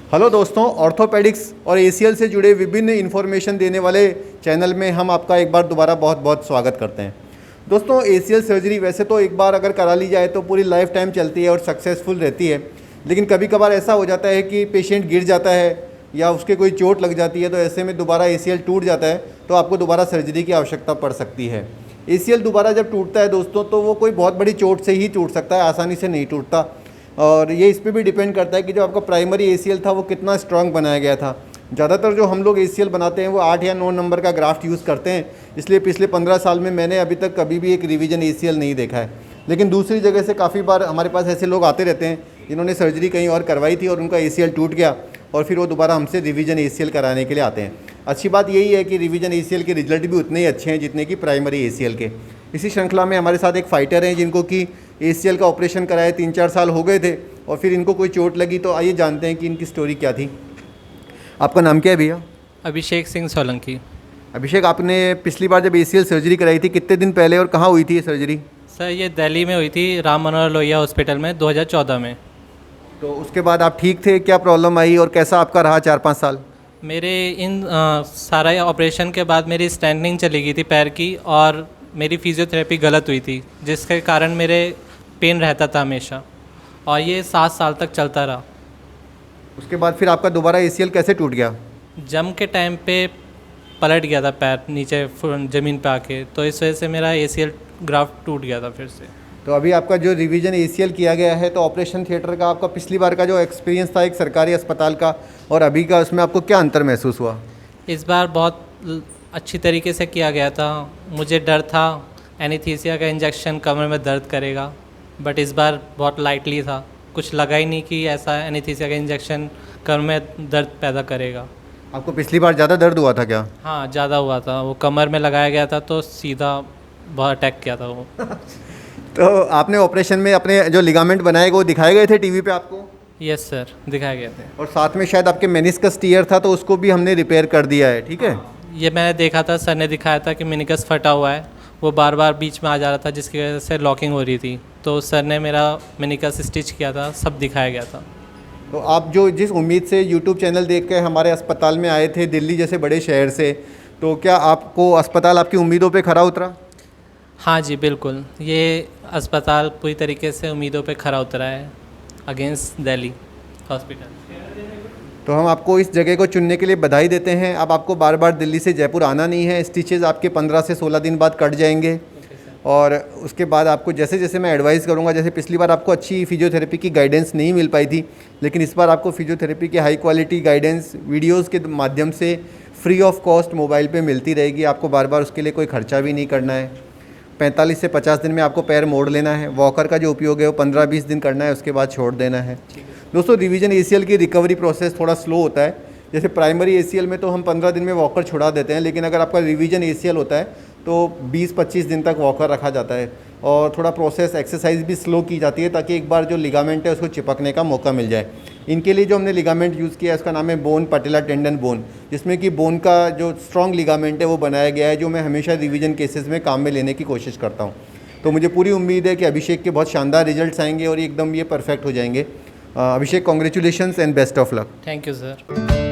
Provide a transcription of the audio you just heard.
Hello दोस्तों, orthopaedics और ACL से जुड़े विभिन्न इन्फॉर्मेशन देने वाले चैनल में हम आपका एक बार दोबारा बहुत बहुत स्वागत करते हैं। दोस्तों, एसीएल सर्जरी वैसे तो एक बार अगर करा ली जाए तो पूरी लाइफ टाइम चलती है और सक्सेसफुल रहती है, लेकिन कभी कभार ऐसा हो जाता है कि पेशेंट गिर जाता है या उसके कोई चोट लग जाती है, तो ऐसे में दोबारा एसीएल टूट जाता है तो आपको दोबारा सर्जरी की आवश्यकता पड़ सकती है। एसीएल दोबारा जब टूटता है दोस्तों, तो वो कोई बहुत बड़ी चोट से ही टूट सकता है, आसानी से नहीं टूटता। और ये इस पे भी डिपेंड करता है कि जो आपका प्राइमरी एसीएल था वो कितना स्ट्रांग बनाया गया था। ज़्यादातर जो हम लोग एसीएल बनाते हैं वो 8 या 9 नंबर का ग्राफ्ट यूज़ करते हैं, इसलिए पिछले 15 साल में मैंने अभी तक कभी भी एक रिवीजन एसीएल नहीं देखा है। लेकिन दूसरी जगह से काफ़ी बार हमारे पास ऐसे लोग आते रहते हैं जिन्होंने सर्जरी कहीं और करवाई थी और उनका एसीएल टूट गया और फिर वो दोबारा हमसे रिवीजन एसीएल कराने के लिए आते हैं। अच्छी बात यही है कि रिवीजन एसीएल के रिजल्ट भी उतने ही अच्छे हैं जितने कि प्राइमरी एसीएल के। इसी श्रृंखला में हमारे साथ एक फाइटर हैं जिनको कि एसीएल का ऑपरेशन कराए 3-4 साल हो गए थे और फिर इनको कोई चोट लगी, तो आइए जानते हैं कि इनकी स्टोरी क्या थी। आपका नाम क्या है भैया? अभिषेक सिंह सोलंकी। अभिषेक, आपने पिछली बार जब एसीएल सर्जरी कराई थी कितने दिन पहले और कहाँ हुई थी ये सर्जरी? सर ये दिल्ली में हुई थी, राम मनोहर लोहिया हॉस्पिटल में 2014 में। तो उसके बाद आप ठीक थे? क्या प्रॉब्लम आई और कैसा आपका रहा 4-5 साल? मेरे इन सारा ऑपरेशन के बाद मेरी स्टैंडिंग चली गई थी पैर की और मेरी फिजियोथेरेपी गलत हुई थी, जिसके कारण मेरे पेन रहता था हमेशा और ये 7 साल तक चलता रहा। उसके बाद फिर आपका दोबारा एसीएल कैसे टूट गया? जम के टाइम पे पलट गया था पैर नीचे ज़मीन पे आके, तो इस वजह से मेरा एसीएल ग्राफ्ट टूट गया था फिर से। तो अभी आपका जो रिवीजन एसीएल किया गया है, तो ऑपरेशन थिएटर का आपका पिछली बार का जो एक्सपीरियंस था एक सरकारी अस्पताल का और अभी का, उसमें आपको क्या अंतर महसूस हुआ? इस बार बहुत अच्छी तरीके से किया गया था। मुझे डर था एनेस्थीसिया का इंजेक्शन कमर में दर्द करेगा, बट इस बार बहुत लाइटली था, कुछ लगा ही नहीं कि ऐसा एनेस्थीसिया का इंजेक्शन कमर में दर्द पैदा करेगा। आपको पिछली बार ज़्यादा दर्द हुआ था क्या? हाँ, ज़्यादा हुआ था, वो कमर में लगाया गया था तो सीधा बहुत अटैक किया था वो। तो आपने ऑपरेशन में अपने जो लिगामेंट बनाए वो दिखाए गए थे टीवी पे आपको? यस सर, दिखाए गए थे। और साथ में शायद आपके मेनिस्कस टीयर था, तो उसको भी हमने रिपेयर कर दिया है, ठीक है? ये मैंने देखा था, सर ने दिखाया था कि मेनिकस फटा हुआ है, वो बार बार बीच में आ जा रहा था जिसकी वजह से लॉकिंग हो रही थी, तो सर ने मेरा मेनिकस स्टिच किया था, सब दिखाया गया था। तो आप जो जिस उम्मीद से यूट्यूब चैनल देख के हमारे अस्पताल में आए थे दिल्ली जैसे बड़े शहर से, तो क्या आपको अस्पताल आपकी उम्मीदों पे खरा उतरा? हाँ जी बिल्कुल, ये अस्पताल पूरी तरीके से उम्मीदों पे खरा उतरा है अगेंस्ट दिल्ली हॉस्पिटल। तो हम आपको इस जगह को चुनने के लिए बधाई देते हैं। अब आपको बार बार दिल्ली से जयपुर आना नहीं है। स्टिचेज़ आपके 15 से 16 दिन बाद कट जाएंगे और उसके बाद आपको जैसे जैसे मैं एडवाइस करूंगा, जैसे पिछली बार आपको अच्छी फिजियोथेरेपी की गाइडेंस नहीं मिल पाई थी, लेकिन इस बार आपको फिजियोथेरेपी की हाई क्वालिटी गाइडेंस वीडियोज़ के माध्यम से फ्री ऑफ कॉस्ट मोबाइल पर मिलती रहेगी। आपको बार बार उसके लिए कोई खर्चा भी नहीं करना है। 45 से 50 दिन में आपको पैर मोड़ लेना है। वॉकर का जो उपयोग है वो 15-20 दिन करना है, उसके बाद छोड़ देना है। दोस्तों, रिवीजन एसीएल की रिकवरी प्रोसेस थोड़ा स्लो होता है। जैसे प्राइमरी एसीएल में तो हम 15 दिन में वॉकर छुड़ा देते हैं, लेकिन अगर आपका रिवीजन एसीएल होता है तो 20-25 दिन तक वॉकर रखा जाता है और थोड़ा प्रोसेस एक्सरसाइज भी स्लो की जाती है ताकि एक बार जो लिगामेंट है उसको चिपकने का मौका मिल जाए। इनके लिए जो हमने लिगामेंट यूज़ किया है उसका नाम है बोन पटेला टेंडन बोन, जिसमें कि बोन का जो स्ट्रॉन्ग लिगामेंट है वो बनाया गया है, जो मैं हमेशा रिवीजन केसेस में काम में लेने की कोशिश करता हूँ। तो मुझे पूरी उम्मीद है कि अभिषेक के बहुत शानदार रिजल्ट्स आएंगे और एकदम ये परफेक्ट हो जाएंगे। Abhishek, congratulations and best of luck. Thank you sir.